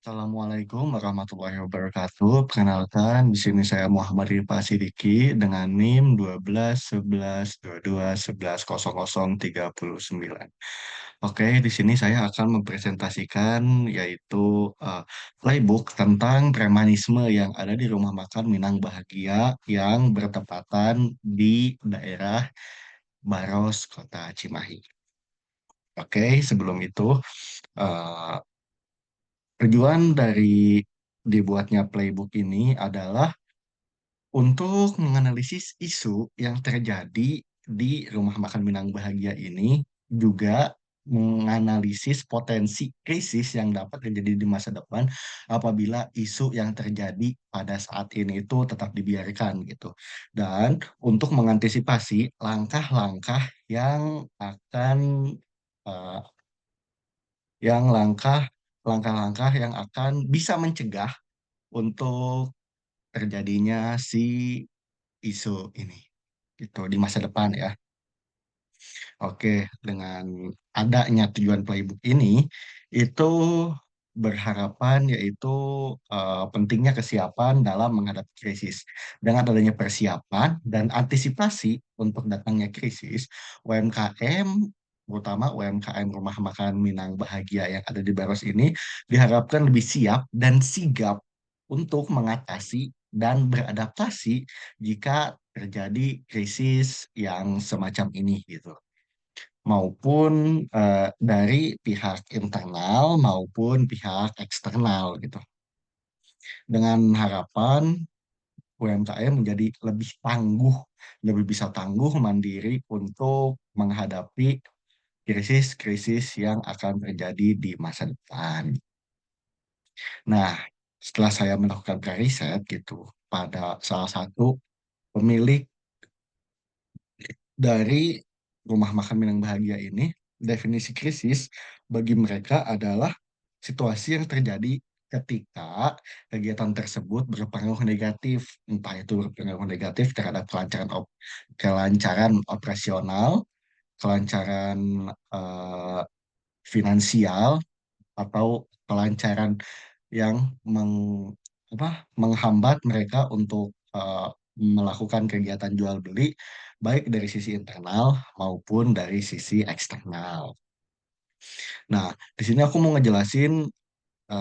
Assalamualaikum warahmatullahi wabarakatuh. Perkenalkan, di sini saya Muhammad Rifa Sidiki dengan NIM 12 11 22 11 00 39. Oke, di sini saya akan mempresentasikan yaitu eh, playbook tentang premanisme yang ada di Rumah Makan Minang Bahagia yang bertepatan di daerah Baros, Kota Cimahi. Oke, sebelum itu eh, tujuan dari dibuatnya playbook ini adalah untuk menganalisis isu yang terjadi di Rumah Makan Minang Bahagia ini, juga menganalisis potensi krisis yang dapat terjadi di masa depan apabila isu yang terjadi pada saat ini itu tetap dibiarkan gitu. Dan untuk mengantisipasi langkah-langkah yang akan eh, yang langkah-langkah yang akan bisa mencegah untuk terjadinya si isu ini gitu di masa depan ya. Oke, dengan adanya tujuan playbook ini itu berharapan yaitu pentingnya kesiapan dalam menghadapi krisis. Dengan adanya persiapan dan antisipasi untuk datangnya krisis, UMKM terutama UMKM Rumah Makan Minang Bahagia yang ada di Baros ini diharapkan lebih siap dan sigap untuk mengatasi dan beradaptasi jika terjadi krisis yang semacam ini gitu, maupun dari pihak internal maupun pihak eksternal gitu, dengan harapan UMKM menjadi lebih tangguh, lebih bisa tangguh mandiri untuk menghadapi krisis-krisis yang akan terjadi di masa depan. Nah, setelah saya melakukan riset gitu pada salah satu pemilik dari Rumah Makan Minang Bahagia ini, definisi krisis bagi mereka adalah situasi yang terjadi ketika kegiatan tersebut berpengaruh negatif, entah itu berpengaruh negatif terhadap kelancaran operasional, kelancaran finansial, atau kelancaran yang menghambat mereka untuk melakukan kegiatan jual beli, baik dari sisi internal maupun dari sisi eksternal. Nah, di sini aku mau ngejelasin,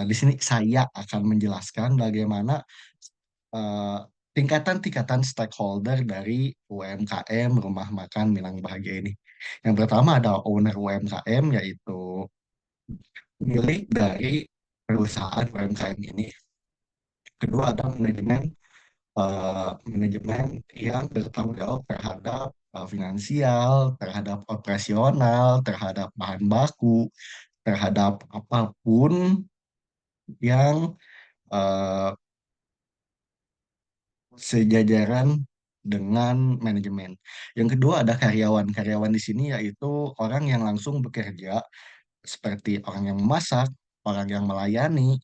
di sini saya akan menjelaskan bagaimana eh, tingkatan-tingkatan stakeholder dari UMKM Rumah Makan Minang Bahagia ini. Yang pertama ada owner UMKM, yaitu milik dari perusahaan UMKM ini. Kedua ada manajemen yang bertanggung jawab terhadap finansial, terhadap operasional, terhadap bahan baku, terhadap apapun yang eh, sejajaran dengan manajemen. Yang kedua ada karyawan. Karyawan di sini yaitu orang yang langsung bekerja, seperti orang yang memasak, orang yang melayani,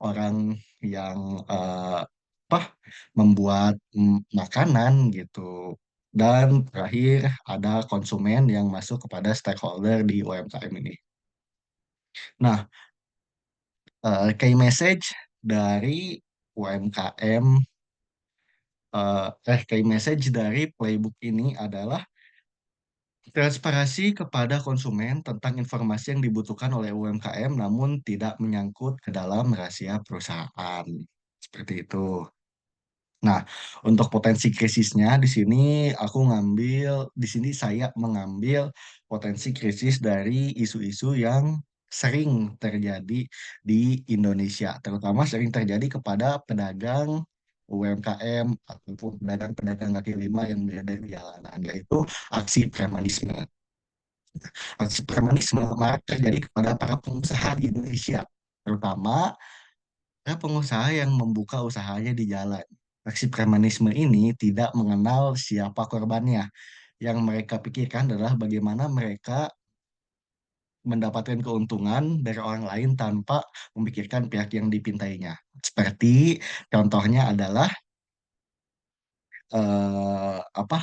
orang yang apa membuat makanan gitu. Dan terakhir ada konsumen yang masuk kepada stakeholder di UMKM ini. Nah, key message dari UMKM, key message dari playbook ini adalah transparansi kepada konsumen tentang informasi yang dibutuhkan oleh UMKM namun tidak menyangkut ke dalam rahasia perusahaan. Seperti itu. Nah, untuk potensi krisisnya di sini di sini saya mengambil potensi krisis dari isu-isu yang sering terjadi di Indonesia, terutama sering terjadi kepada pedagang UMKM ataupun pedagang-pedagang kaki lima yang berada di jalanan, yaitu aksi premanisme. Aksi premanisme marak terjadi kepada para pengusaha di Indonesia, terutama para pengusaha yang membuka usahanya di jalan. Aksi premanisme ini tidak mengenal siapa korbannya. Yang mereka pikirkan adalah bagaimana mereka mendapatkan keuntungan dari orang lain tanpa memikirkan pihak yang dipintainya. Seperti contohnya adalah apa,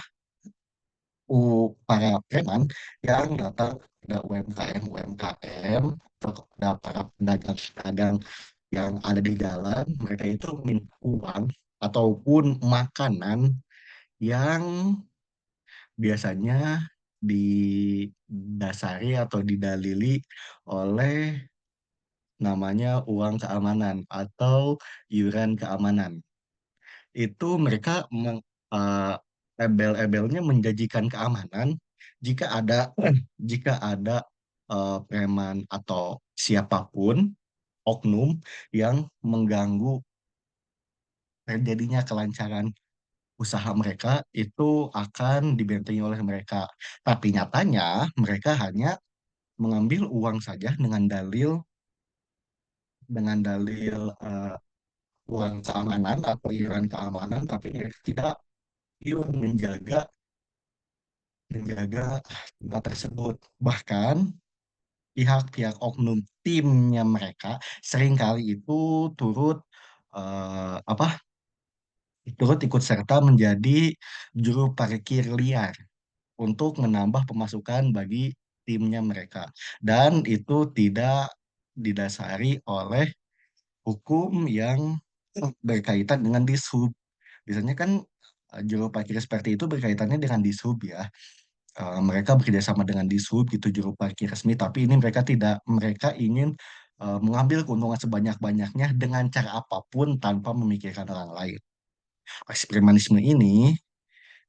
para preman yang datang kepada UMKM UMKM atau kepada para pedagang-pedagang yang ada di jalan, mereka itu minta uang ataupun makanan yang biasanya didasari atau didalili oleh namanya uang keamanan atau iuran keamanan. Itu mereka eh, embel-embelnya menjanjikan keamanan jika ada jika ada preman atau siapapun oknum yang mengganggu terjadinya kelancaran usaha mereka itu akan dibentengi oleh mereka. Tapi nyatanya mereka hanya mengambil uang saja dengan dalil uang keamanan atau iuran keamanan, tapi mereka tidak iuran menjaga tempat tersebut. Bahkan pihak-pihak oknum timnya mereka seringkali itu turut apa turut ikut serta menjadi juru parkir liar untuk menambah pemasukan bagi timnya mereka. Dan itu tidak didasari oleh hukum yang berkaitan dengan dishub. Biasanya kan juru parkir seperti itu berkaitannya dengan dishub ya. Mereka bekerjasama dengan dishub gitu juru parkir resmi, tapi ini mereka tidak. Mereka ingin mengambil keuntungan sebanyak-banyaknya dengan cara apapun tanpa memikirkan orang lain. Aksi premanisme ini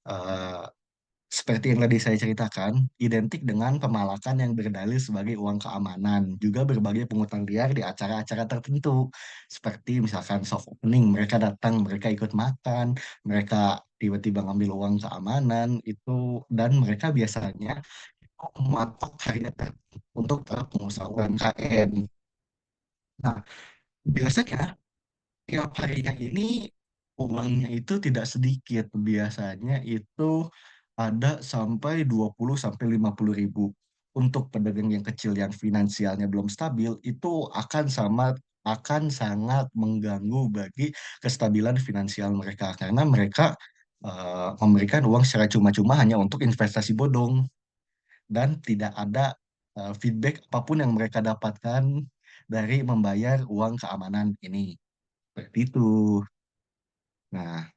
eh, seperti yang tadi saya ceritakan, identik dengan pemalakan yang berdalih sebagai uang keamanan, juga berbagai pungutan liar di acara-acara tertentu, seperti misalkan soft opening, mereka datang, mereka ikut makan, mereka tiba-tiba ngambil uang keamanan itu, dan mereka biasanya mematok harga tertentu untuk para pengusaha UMKM. Nah, biasanya tiap harinya ini uangnya itu tidak sedikit. Biasanya itu ada sampai 20 sampai 50 ribu. Untuk pedagang yang kecil yang finansialnya belum stabil, itu akan sangat mengganggu bagi kestabilan finansial mereka karena mereka memberikan uang secara cuma-cuma hanya untuk investasi bodong dan tidak ada feedback apapun yang mereka dapatkan dari membayar uang keamanan ini. Seperti itu. Nah,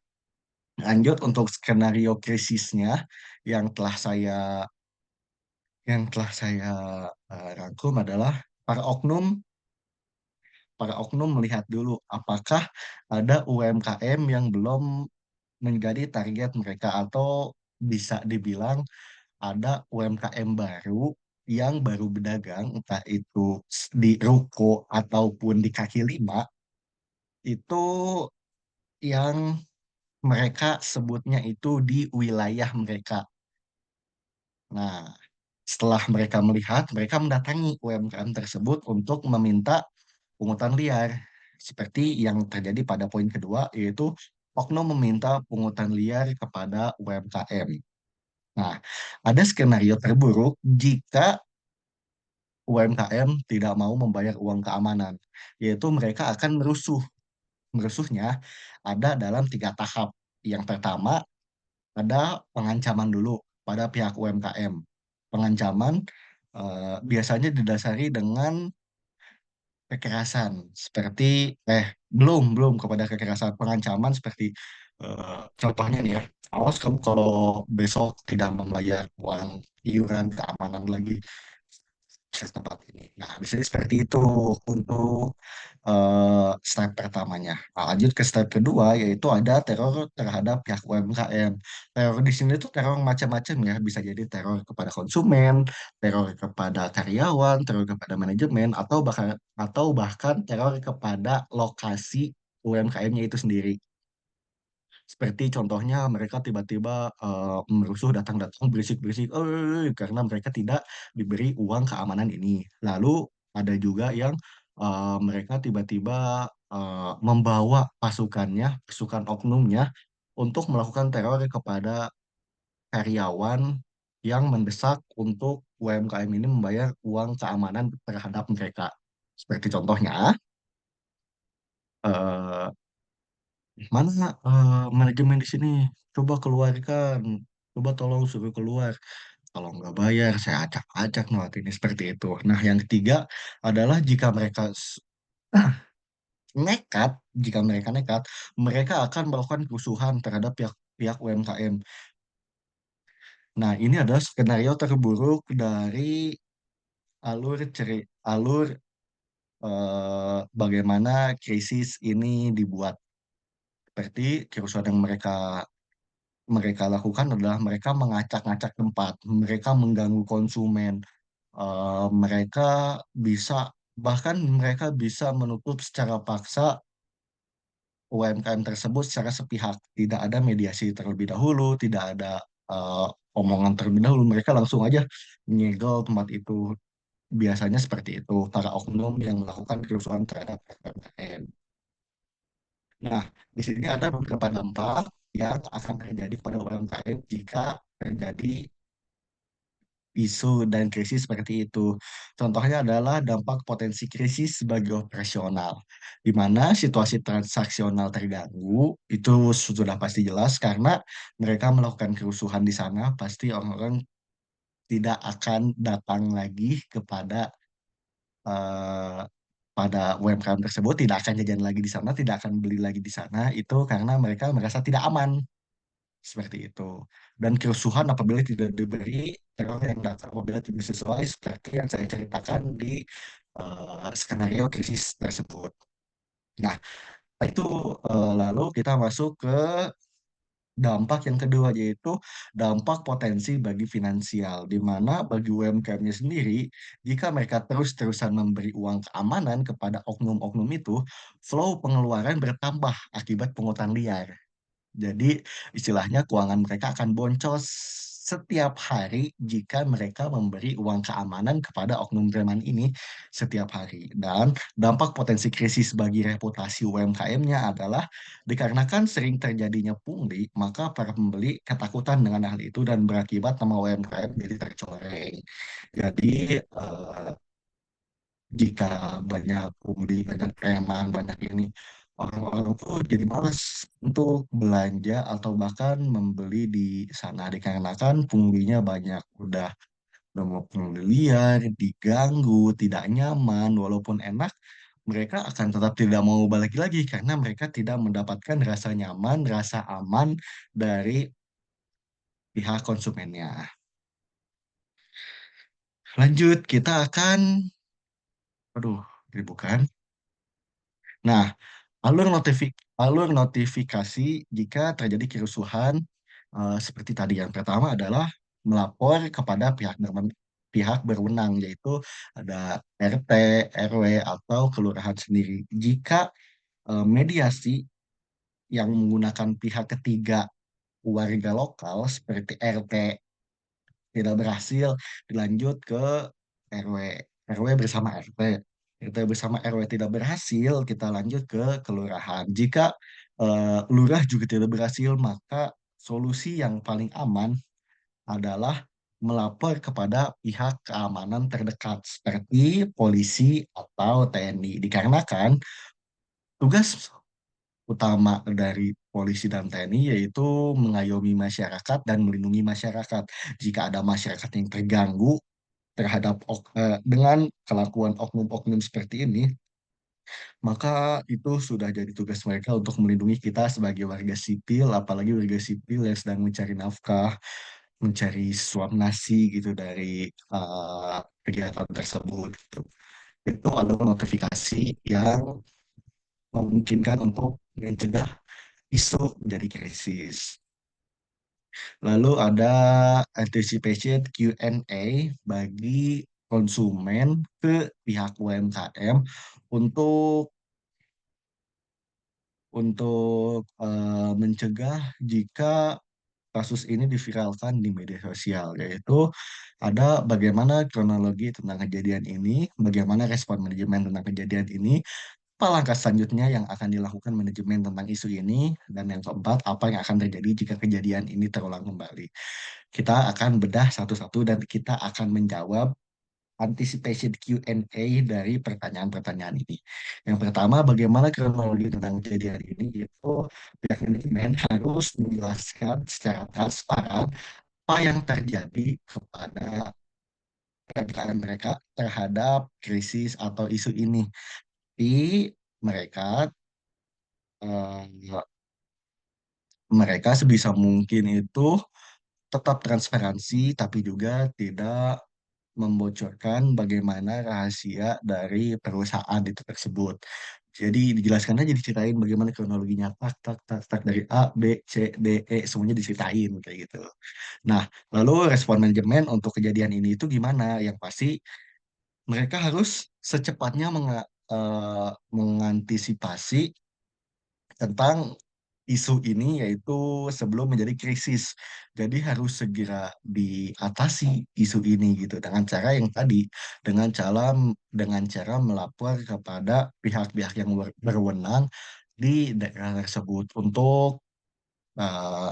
lanjut untuk skenario krisisnya yang telah saya yang telah saya rangkum adalah para oknum para oknum melihat dulu apakah ada UMKM yang belum menjadi target mereka atau bisa dibilang ada UMKM baru yang baru berdagang entah itu di ruko ataupun di kaki lima itu yang mereka sebutnya itu di wilayah mereka. Nah, setelah mereka melihat, mereka mendatangi UMKM tersebut untuk meminta pungutan liar. Seperti yang terjadi pada poin kedua, yaitu oknum meminta pungutan liar kepada UMKM. Nah, ada skenario terburuk jika UMKM tidak mau membayar uang keamanan, yaitu mereka akan merusuh. Merusuhnya ada dalam 3 tahap. Yang pertama, ada pengancaman dulu pada pihak UMKM. Pengancaman biasanya didasari dengan kekerasan seperti belum belum kepada kekerasan pengancaman seperti contohnya nih ya, awas kamu kalau besok tidak membayar uang iuran keamanan lagi ke tempat ini. Nah, bisa seperti itu untuk step pertamanya. Nah, lanjut ke step kedua, yaitu ada teror terhadap pihak UMKM. Teror di sini tuh teror macam-macam ya, bisa jadi teror kepada konsumen, teror kepada karyawan, teror kepada manajemen, atau bahkan teror kepada lokasi UMKM-nya itu sendiri. Seperti contohnya mereka tiba-tiba merusuh datang-datang berisik-berisik karena mereka tidak diberi uang keamanan ini. Lalu ada juga yang mereka tiba-tiba membawa pasukan oknumnya untuk melakukan teror kepada karyawan yang mendesak untuk UMKM ini membayar uang keamanan terhadap mereka. Seperti contohnya, eh, mana manajemen di sini? Coba keluarkan, coba tolong suruh keluar. Kalau nggak bayar, saya acak-acak nah ini seperti itu. Nah, yang ketiga adalah jika mereka nekat, jika mereka nekat, mereka akan melakukan kerusuhan terhadap pihak UMKM. Nah, ini adalah skenario terburuk dari alur bagaimana krisis ini dibuat. Seperti kerusuhan yang mereka mereka lakukan adalah mereka mengacak-ngacak tempat, mereka mengganggu konsumen, mereka bisa bahkan mereka bisa menutup secara paksa UMKM tersebut secara sepihak. Tidak ada mediasi terlebih dahulu, tidak ada eh, omongan terlebih dahulu. Mereka langsung aja menyegel tempat itu. Biasanya seperti itu, para oknum yang melakukan kerusuhan terhadap UMKM. Nah, di sini ada beberapa dampak yang akan terjadi pada UMKM jika terjadi isu dan krisis seperti itu. Contohnya adalah dampak potensi krisis bagi operasional, di mana situasi transaksional terganggu, itu sudah pasti jelas karena mereka melakukan kerusuhan di sana, pasti orang-orang tidak akan datang lagi eh, pada UMKM tersebut, tidak akan jajan lagi di sana, tidak akan beli lagi di sana, itu karena mereka merasa tidak aman. Seperti itu. Dan kerusuhan apabila tidak diberi teror yang datang apabila tidak sesuai seperti yang saya ceritakan di skenario krisis tersebut. Nah, itu lalu kita masuk ke dampak yang kedua yaitu dampak potensi bagi finansial, di mana bagi UMKM-nya sendiri, jika mereka terus-terusan memberi uang keamanan kepada oknum-oknum itu, flow pengeluaran bertambah akibat pungutan liar. Jadi istilahnya keuangan mereka akan boncos setiap hari jika mereka memberi uang keamanan kepada oknum preman ini setiap hari. Dan dampak potensi krisis bagi reputasi UMKM-nya adalah dikarenakan sering terjadinya pungli, maka para pembeli ketakutan dengan hal itu dan berakibat nama UMKM jadi tercoreng. Jadi jika banyak pungli, banyak preman, banyak ini, orang-orang tuh jadi malas untuk belanja atau bahkan membeli di sana dikarenakan punglinya banyak. Udah mau pungli liar, diganggu, tidak nyaman, walaupun enak, mereka akan tetap tidak mau balik lagi karena mereka tidak mendapatkan rasa nyaman, rasa aman dari pihak konsumennya. Lanjut, kita akan, aduh, ini bukan. Nah, alur notifikasi jika terjadi kerusuhan seperti tadi. Yang pertama adalah melapor kepada pihak berwenang, yaitu ada RT, RW, atau kelurahan sendiri. Jika mediasi yang menggunakan pihak ketiga warga lokal seperti RT tidak berhasil, dilanjut ke RW. RW bersama RT. RT bersama RW tidak berhasil, kita lanjut ke kelurahan. Jika lurah juga tidak berhasil, maka solusi yang paling aman adalah melapor kepada pihak keamanan terdekat seperti polisi atau TNI. Dikarenakan tugas utama dari polisi dan TNI yaitu mengayomi masyarakat dan melindungi masyarakat. Jika ada masyarakat yang terganggu dengan kelakuan oknum-oknum seperti ini, maka itu sudah jadi tugas mereka untuk melindungi kita sebagai warga sipil, apalagi warga sipil yang sedang mencari nafkah, mencari suap nasi gitu dari kegiatan tersebut. Gitu. Itu adalah notifikasi yang memungkinkan untuk mencegah isu menjadi krisis. Lalu ada anticipation Q&A bagi konsumen ke pihak UMKM untuk mencegah jika kasus ini diviralkan di media sosial, yaitu ada bagaimana kronologi tentang kejadian ini, bagaimana respon manajemen tentang kejadian ini, apa langkah selanjutnya yang akan dilakukan manajemen tentang isu ini, dan yang keempat, apa yang akan terjadi jika kejadian ini terulang kembali. Kita akan bedah satu-satu dan kita akan menjawab anticipation Q&A dari pertanyaan-pertanyaan ini. Yang pertama, bagaimana kronologi tentang kejadian ini? Itu pihak manajemen harus menjelaskan secara transparan apa yang terjadi kepada rekan mereka terhadap krisis atau isu ini. Tapi mereka eh, mereka sebisa mungkin itu tetap transparansi, tapi juga tidak membocorkan bagaimana rahasia dari perusahaan itu tersebut. Jadi dijelaskan aja, diceritain bagaimana kronologinya, tak tak tak tak dari A, B, C, D, E, semuanya diceritain kayak gitu. Nah, lalu respon manajemen untuk kejadian ini itu gimana? Yang pasti mereka harus secepatnya mengantisipasi tentang isu ini, yaitu sebelum menjadi krisis. Jadi harus segera diatasi isu ini gitu dengan cara yang tadi, dengan cara melapor kepada pihak-pihak yang berwenang di daerah tersebut untuk uh,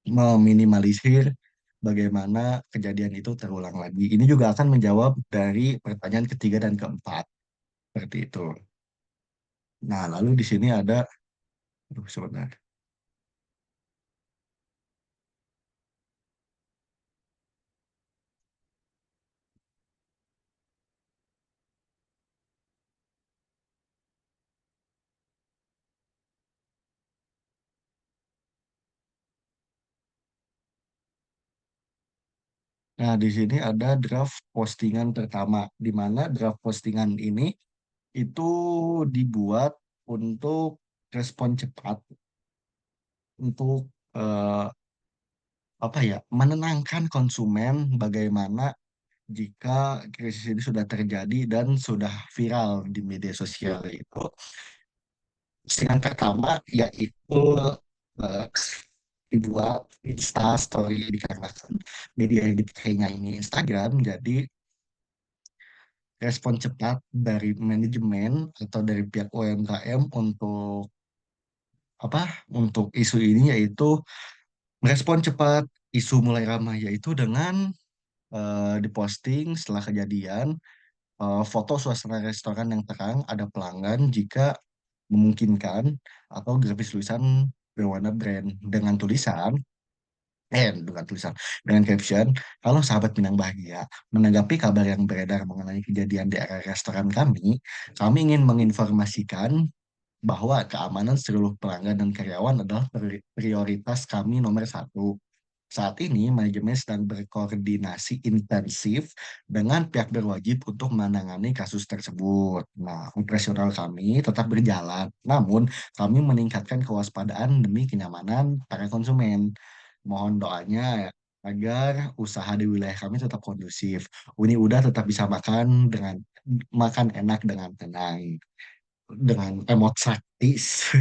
meminimalisir bagaimana kejadian itu terulang lagi. Ini juga akan menjawab dari pertanyaan ketiga dan keempat seperti itu. Nah, lalu di sini ada, aduh sebentar. Nah, di sini ada draft postingan pertama, di mana draft postingan ini itu dibuat untuk respon cepat, untuk eh, apa ya, menenangkan konsumen bagaimana jika krisis ini sudah terjadi dan sudah viral di media sosial itu. Postingan pertama yaitu eh, dibuat Insta Story dikarenakan media yang dipakainya ini Instagram, jadi respon cepat dari manajemen atau dari pihak UMKM untuk apa, untuk isu ini yaitu merespon cepat isu mulai ramai, yaitu dengan diposting setelah kejadian foto suasana restoran yang terang, ada pelanggan jika memungkinkan, atau grafis tulisan berwarna brand dengan tulisan dengan tulisan, dengan caption, "Halo sahabat Minang Bahagia, menanggapi kabar yang beredar mengenai kejadian di area restoran kami ingin menginformasikan bahwa keamanan seluruh pelanggan dan karyawan adalah prioritas kami nomor satu. Saat ini, manajemen sedang berkoordinasi intensif dengan pihak berwajib untuk menangani kasus tersebut. Nah, operasional kami tetap berjalan, namun kami meningkatkan kewaspadaan demi kenyamanan para konsumen. Mohon doanya agar usaha di wilayah kami tetap kondusif. Uni udah tetap bisa makan enak dengan tenang, dengan emot saktis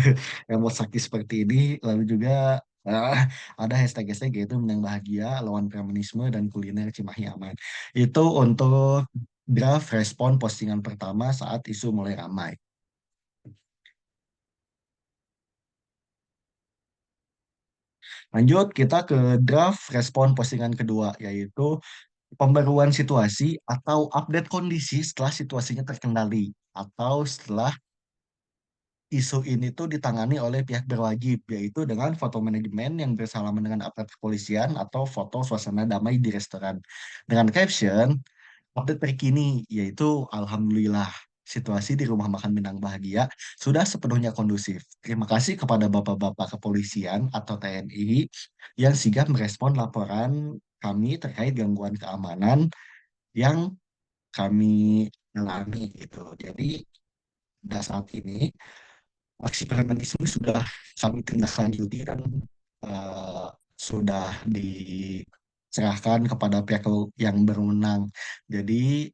emot saktis seperti ini. Lalu juga ah, ada hashtag-hashtag yaitu Minang Bahagia lawan Premanisme dan kuliner Cimahi aman. Itu untuk draft respon postingan pertama saat isu mulai ramai. Lanjut kita ke draft respon postingan kedua, yaitu pembaruan situasi atau update kondisi setelah situasinya terkendali, atau setelah isu ini tuh ditangani oleh pihak berwajib, yaitu dengan foto manajemen yang bersalaman dengan aparat kepolisian atau foto suasana damai di restoran. Dengan caption, update terkini, yaitu Alhamdulillah, situasi di Rumah Makan Minang Bahagia sudah sepenuhnya kondusif. Terima kasih kepada Bapak-Bapak kepolisian atau TNI yang sigap merespon laporan kami terkait gangguan keamanan yang kami alami gitu. Jadi pada saat ini aksi premanisme sudah kami tindak lanjuti dan eh, sudah diserahkan kepada pihak yang berwenang. Jadi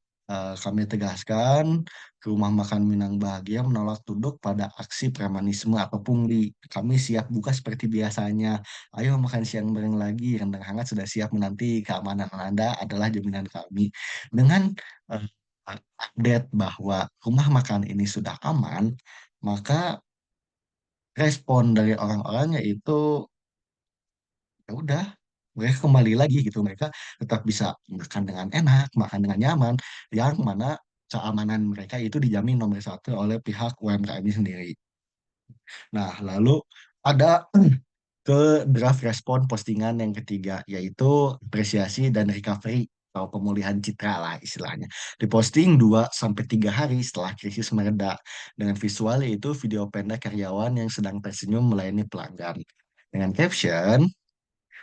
kami tegaskan, ke Rumah Makan Minang Bahagia menolak tunduk pada aksi premanisme atau pungli. Kami siap buka seperti biasanya. Ayo makan siang bareng lagi. Rendang hangat sudah siap menanti. Keamanan Anda adalah jaminan kami. Dengan eh, update bahwa rumah makan ini sudah aman, maka respon dari orang-orangnya itu ya udah, mereka kembali lagi gitu, mereka tetap bisa makan dengan enak, makan dengan nyaman, yang mana keamanan mereka itu dijamin nomor satu oleh pihak UMKM ini sendiri. Nah, lalu ada ke draft respon postingan yang ketiga, yaitu apresiasi dan recovery. atau pemulihan citra lah istilahnya. Diposting 2 sampai 3 hari setelah krisis mereda dengan visual yaitu video pendek karyawan yang sedang tersenyum melayani pelanggan. Dengan caption,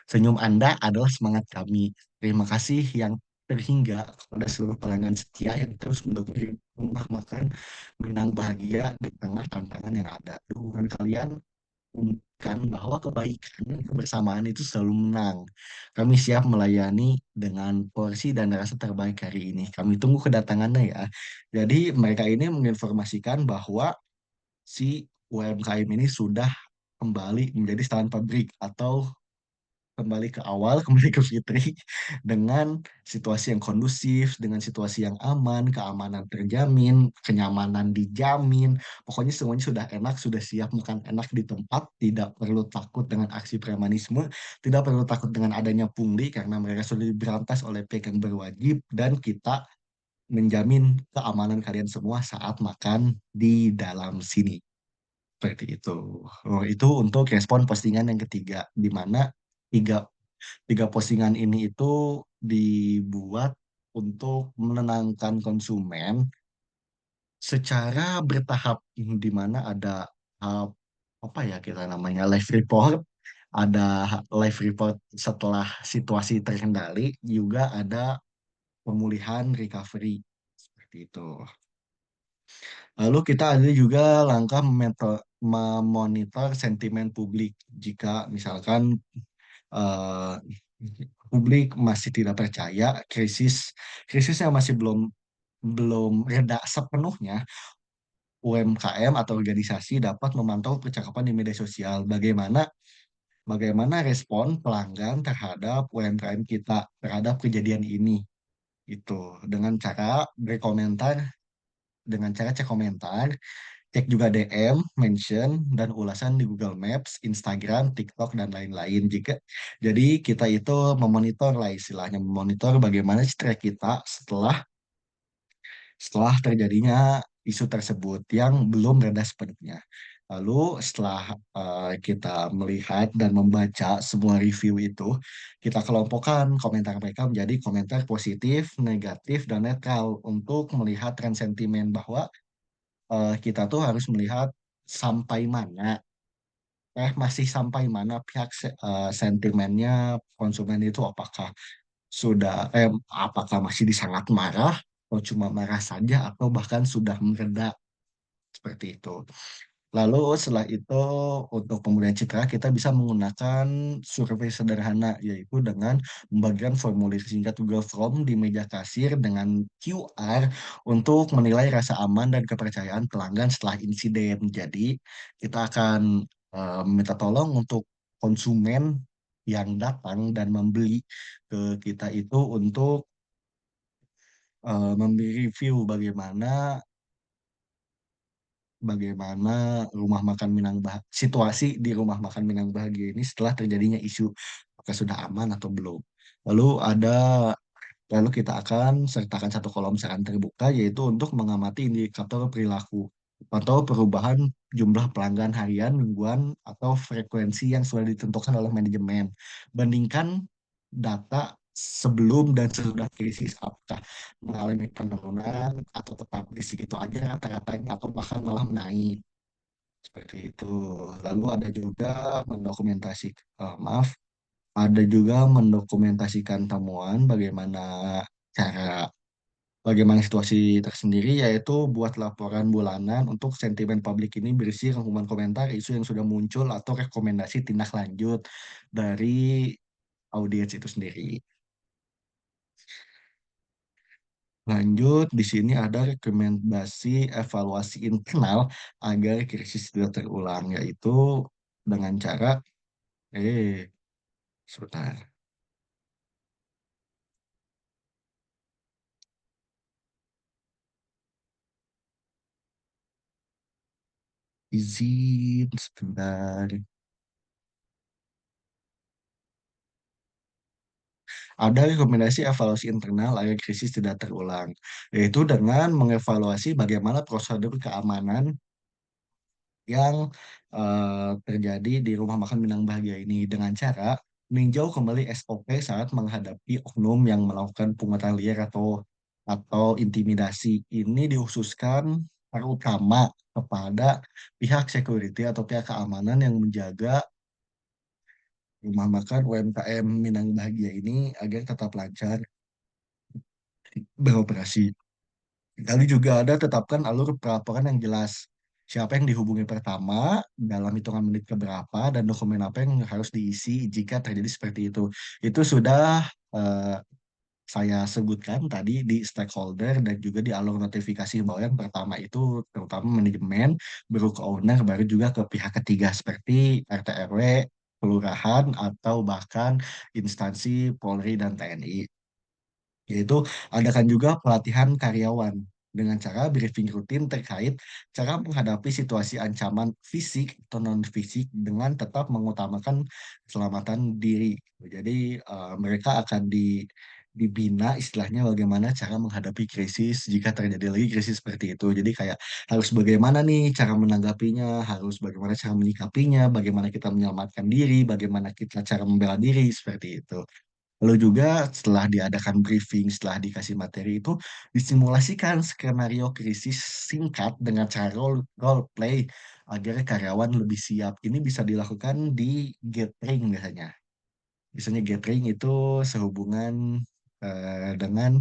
senyum Anda adalah semangat kami. Terima kasih yang terhingga kepada seluruh pelanggan setia yang terus mendukung rumah makan Minang Bahagia di tengah tantangan yang ada. Dukungan kalian menunjukkan bahwa kebaikan dan kebersamaan itu selalu menang. Kami siap melayani dengan porsi dan rasa terbaik hari ini. Kami tunggu kedatangannya ya. Jadi mereka ini menginformasikan bahwa si UMKM ini sudah kembali menjadi stand pabrik atau kembali ke awal, kembali ke Fitri dengan situasi yang kondusif, dengan situasi yang aman, keamanan terjamin, kenyamanan dijamin. Pokoknya semuanya sudah enak, sudah siap makan enak di tempat, tidak perlu takut dengan aksi premanisme, tidak perlu takut dengan adanya pungli karena mereka sudah diberantas oleh pihak yang berwajib dan kita menjamin keamanan kalian semua saat makan di dalam sini. Seperti itu. Oh, itu untuk respon postingan yang ketiga, di mana tiga tiga postingan ini itu dibuat untuk menenangkan konsumen secara bertahap, di mana ada uh, apa ya kita namanya live report, ada live report setelah situasi terkendali, juga ada pemulihan recovery seperti itu. Lalu kita ada juga langkah memonitor sentimen publik jika misalkan eh, publik masih tidak percaya, krisisnya masih belum belum reda sepenuhnya, UMKM atau organisasi dapat memantau percakapan di media sosial. Bagaimana respon pelanggan terhadap UMKM kita terhadap kejadian ini. Itu dengan cara berkomentar, dengan cara cek komentar, cek juga DM, mention, dan ulasan di Google Maps, Instagram, TikTok, dan lain-lain. Jadi kita itu memonitor lah istilahnya, memonitor bagaimana citra kita setelah terjadinya isu tersebut yang belum reda sepenuhnya. Lalu setelah kita melihat dan membaca semua review itu, kita kelompokkan komentar mereka menjadi komentar positif, negatif, dan netral untuk melihat tren sentimen bahwa kita tuh harus melihat sampai mana, masih sampai mana sentimennya konsumen itu apakah masih disangat marah atau cuma marah saja atau bahkan sudah mereda seperti itu. Lalu setelah itu untuk pemulihan citra kita bisa menggunakan survei sederhana yaitu dengan membagikan formulir singkat Google Form di meja kasir dengan QR untuk menilai rasa aman dan kepercayaan pelanggan setelah insiden. Jadi kita akan minta tolong untuk konsumen yang datang dan membeli ke kita itu untuk memberi review bagaimana situasi di rumah makan Minang Bahagia ini setelah terjadinya isu apakah sudah aman atau belum. Lalu ada Lalu kita akan sertakan satu kolom saran terbuka yaitu untuk mengamati indikator perilaku atau perubahan jumlah pelanggan harian, mingguan, atau frekuensi yang sudah ditentukan oleh manajemen. Bandingkan data sebelum dan sesudah krisis, apakah mengalami penurunan atau tetap di segitu aja rata-ratanya atau bahkan malah naik. Seperti itu. Lalu ada juga mendokumentasi, maaf, ada juga mendokumentasikan temuan cara bagaimana situasi tersendiri, yaitu buat laporan bulanan untuk sentimen publik ini berisi rangkuman komentar isu yang sudah muncul atau rekomendasi tindak lanjut dari audiens itu sendiri. Lanjut, di sini ada rekomendasi evaluasi internal agar krisis tidak terulang, yaitu dengan cara, eh, sebentar, izin sebentar. Ada rekomendasi evaluasi internal agar krisis tidak terulang, yaitu dengan mengevaluasi bagaimana prosedur keamanan yang terjadi di rumah makan Minang Bahagia ini dengan cara meninjau kembali SOP saat menghadapi oknum yang melakukan pungutan liar atau intimidasi. Ini dikhususkan terutama kepada pihak security atau pihak keamanan yang menjaga rumah makan UMKM Minang Bahagia ini agar tetap lancar beroperasi. Lalu juga ada tetapkan alur pelaporan yang jelas. Siapa yang dihubungi pertama, dalam hitungan menit keberapa, dan dokumen apa yang harus diisi jika terjadi seperti itu. Itu sudah eh, saya sebutkan tadi di stakeholder dan juga di alur notifikasi bahwa yang pertama itu terutama manajemen, baru ke owner, baru juga ke pihak ketiga seperti RT RW, kelurahan, atau bahkan instansi Polri dan TNI. Yaitu adakan juga pelatihan karyawan dengan cara briefing rutin terkait cara menghadapi situasi ancaman fisik atau non-fisik dengan tetap mengutamakan keselamatan diri. Jadi mereka akan dibina istilahnya bagaimana cara menghadapi krisis jika terjadi lagi krisis seperti itu. Jadi kayak harus bagaimana nih cara menanggapinya, harus bagaimana cara menyikapinya, bagaimana kita menyelamatkan diri, bagaimana kita cara membela diri seperti itu. Lalu juga setelah diadakan briefing, setelah dikasih materi itu disimulasikan skenario krisis singkat dengan cara role play agar karyawan lebih siap. Ini bisa dilakukan di gathering biasanya. Biasanya gathering itu sehubungan dengan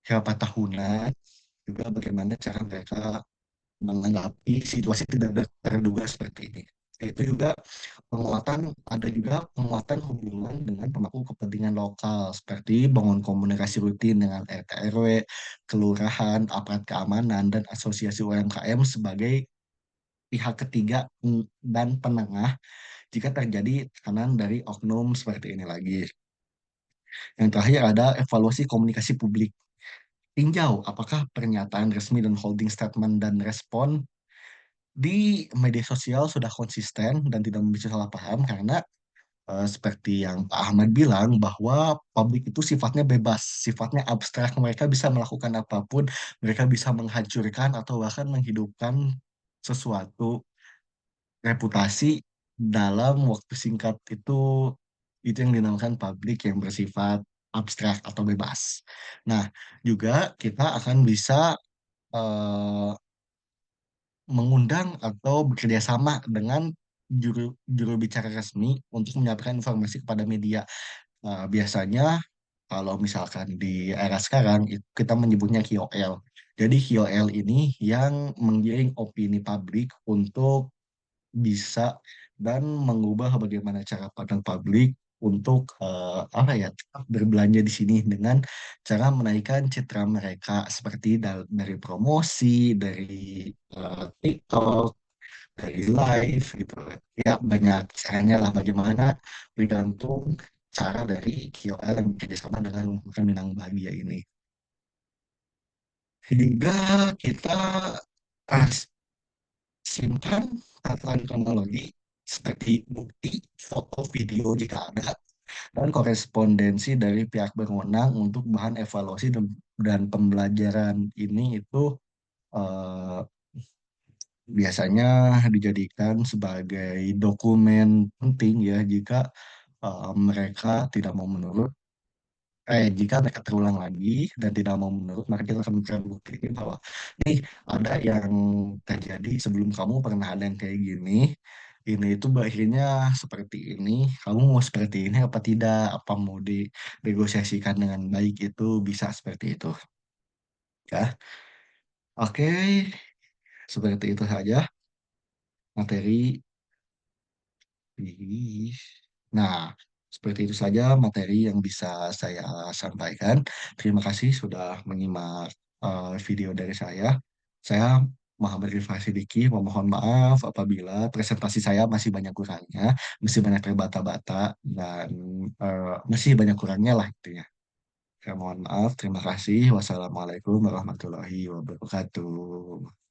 rapat tahunan, juga bagaimana cara mereka menanggapi situasi tidak terduga seperti ini. Itu juga ada juga penguatan hubungan dengan pemangku kepentingan lokal, seperti bangun komunikasi rutin dengan RT RW, kelurahan, aparat keamanan, dan asosiasi UMKM sebagai pihak ketiga dan penengah jika terjadi tekanan dari oknum seperti ini lagi. Yang terakhir ada evaluasi komunikasi publik. Tinjau apakah pernyataan resmi dan holding statement dan respon di media sosial sudah konsisten dan tidak membuat salah paham karena seperti yang Pak Ahmad bilang bahwa publik itu sifatnya bebas, sifatnya abstrak, mereka bisa melakukan apapun, mereka bisa menghancurkan atau bahkan menghidupkan sesuatu reputasi dalam waktu singkat itu yang dinamakan publik yang bersifat abstrak atau bebas. Nah, juga kita akan bisa eh, mengundang atau bekerja sama dengan juru bicara resmi untuk menyampaikan informasi kepada media. Biasanya kalau misalkan di era sekarang kita menyebutnya KOL. Jadi KOL ini yang menggiring opini publik untuk bisa dan mengubah bagaimana cara pandang publik untuk apa ya tetap berbelanja di sini dengan cara menaikkan citra mereka seperti dari promosi, dari TikTok, dari live gitu. Ya banyak caranya lah bagaimana bergantung cara dari KOL yang bekerjasama dengan Minang Bahagia ini. Juga kita ah, simpan catatan kronologi seperti bukti, foto, video jika ada, dan korespondensi dari pihak berwenang untuk bahan evaluasi dan pembelajaran ini itu eh, biasanya dijadikan sebagai dokumen penting ya jika mereka tidak mau menurut jika mereka terulang lagi dan tidak mau menurut, maka kita akan memberikan bukti bahwa nih ada yang terjadi sebelum kamu pernah ada yang kayak gini. Ini itu berakhirnya seperti ini. Kamu mau seperti ini apa tidak? Apa mau dinegosiasikan dengan baik itu bisa seperti itu. Ya, oke, seperti itu saja materi. Ih. Nah, seperti itu saja materi yang bisa saya sampaikan. Terima kasih sudah menyimak video dari saya. Saya Muhammad Rifai Sidiki memohon maaf apabila presentasi saya masih banyak kurangnya, masih banyak terbata-bata, dan masih banyak kurangnya lah intinya. Saya mohon maaf. Terima kasih. Wassalamualaikum warahmatullahi wabarakatuh.